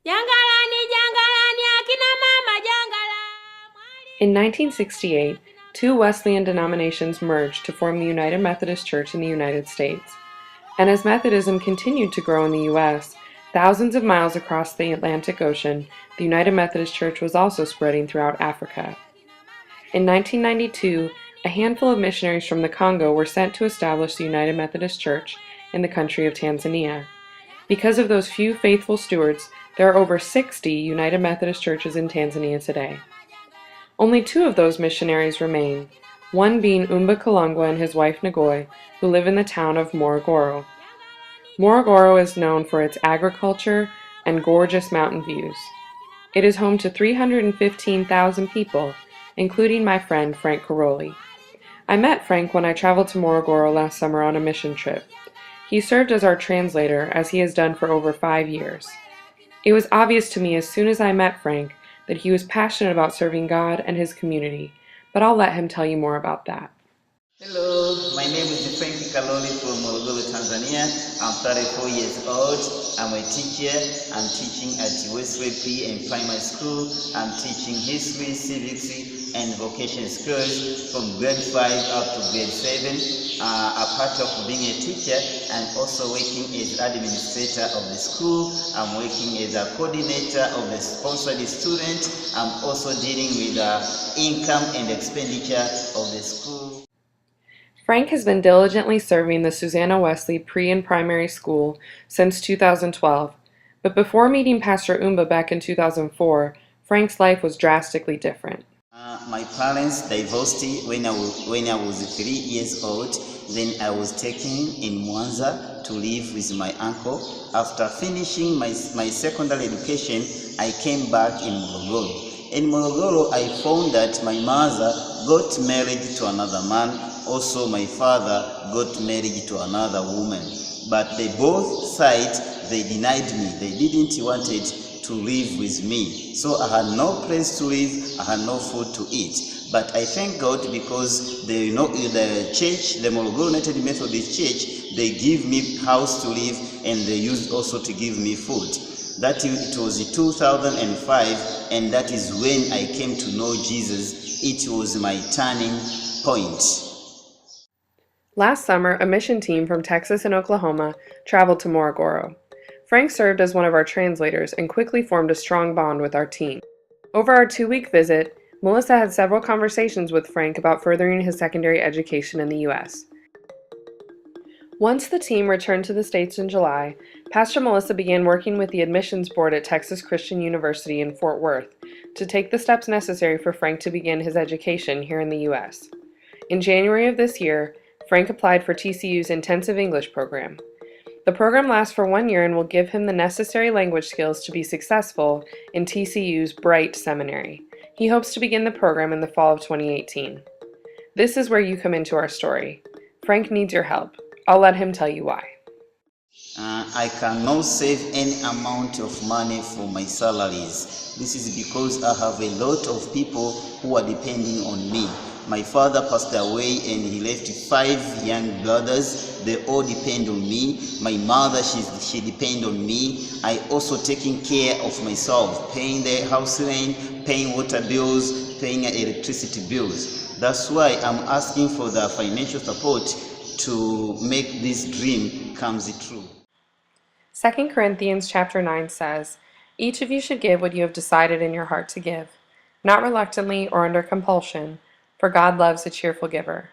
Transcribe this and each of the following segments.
Jangalani, jangalani, akina mama, jangala. In 1968, two Wesleyan denominations merged to form the United Methodist Church in the United States. And as Methodism continued to grow in the U.S., thousands of miles across the Atlantic Ocean, the United Methodist Church was also spreading throughout Africa. In 1992, a handful of missionaries from the Congo were sent to establish the United Methodist Church in the country of Tanzania. Because of those few faithful stewards, there are over 60 United Methodist churches in Tanzania today. Only two of those missionaries remain, one being Umba Kalangwa and his wife Ngoy, who live in the town of Morogoro. Morogoro is known for its agriculture and gorgeous mountain views. It is home to 315,000 people, including my friend Frank Karoli. I met Frank when I traveled to Morogoro last summer on a mission trip. He served as our translator, as he has done for over 5 years. It was obvious to me as soon as I met Frank that he was passionate about serving God and his community, but I'll let him tell you more about that. Hello, my name is Karoli from Morogoro, Tanzania. I'm 34 years old. I'm a teacher. I'm teaching at Westway Pre and Primary School. I'm teaching history, civics, and vocation schools from grade 5 up to grade 7. Apart of being a teacher, I'm also working as administrator of the school. I'm working as a coordinator of the sponsored student. I'm also dealing with the income and expenditure of the school. Frank has been diligently serving the Susanna Wesley Pre and Primary School since 2012, but before meeting Pastor Umba back in 2004, Frank's life was drastically different. My parents divorced when I was 3 years old. Then I was taken in Mwanza to live with my uncle. After finishing my secondary education, I came back in Morogoro. In Morogoro, I found that my mother got married to another man. Also, my father got married to another woman. But they both sides, they denied me. They didn't wanted to live with me. So I had no place to live. I had no food to eat. But I thank God because the church, the Morogoro United Methodist Church, they give me house to live and they used also to give me food. That it was 2005, and that is when I came to know Jesus. It was my turning point. Last summer, a mission team from Texas and Oklahoma traveled to Morogoro. Frank served as one of our translators and quickly formed a strong bond with our team. Over our 2-week visit, Melissa had several conversations with Frank about furthering his secondary education in the U.S. Once the team returned to the States in July, Pastor Melissa began working with the admissions board at Texas Christian University in Fort Worth to take the steps necessary for Frank to begin his education here in the U.S. In January of this year, Frank applied for TCU's Intensive English program. The program lasts for 1 year and will give him the necessary language skills to be successful in TCU's Bright Seminary. He hopes to begin the program in the fall of 2018. This is where you come into our story. Frank needs your help. I'll let him tell you why. I cannot save any amount of money for my salaries. This is because I have a lot of people who are depending on me. My father passed away and he left 5 young brothers. They all depend on me. My mother, she depends on me. I also taking care of myself, paying the house rent, paying water bills, paying electricity bills. That's why I'm asking for the financial support to make this dream come true. 2 Corinthians chapter 9 says, "Each of you should give what you have decided in your heart to give, not reluctantly or under compulsion, for God loves a cheerful giver."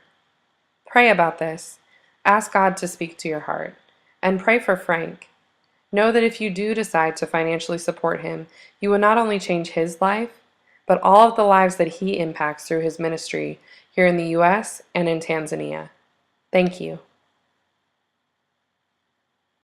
Pray about this. Ask God to speak to your heart. And pray for Frank. Know that if you do decide to financially support him, you will not only change his life, but all of the lives that he impacts through his ministry here in the U.S. and in Tanzania. Thank you.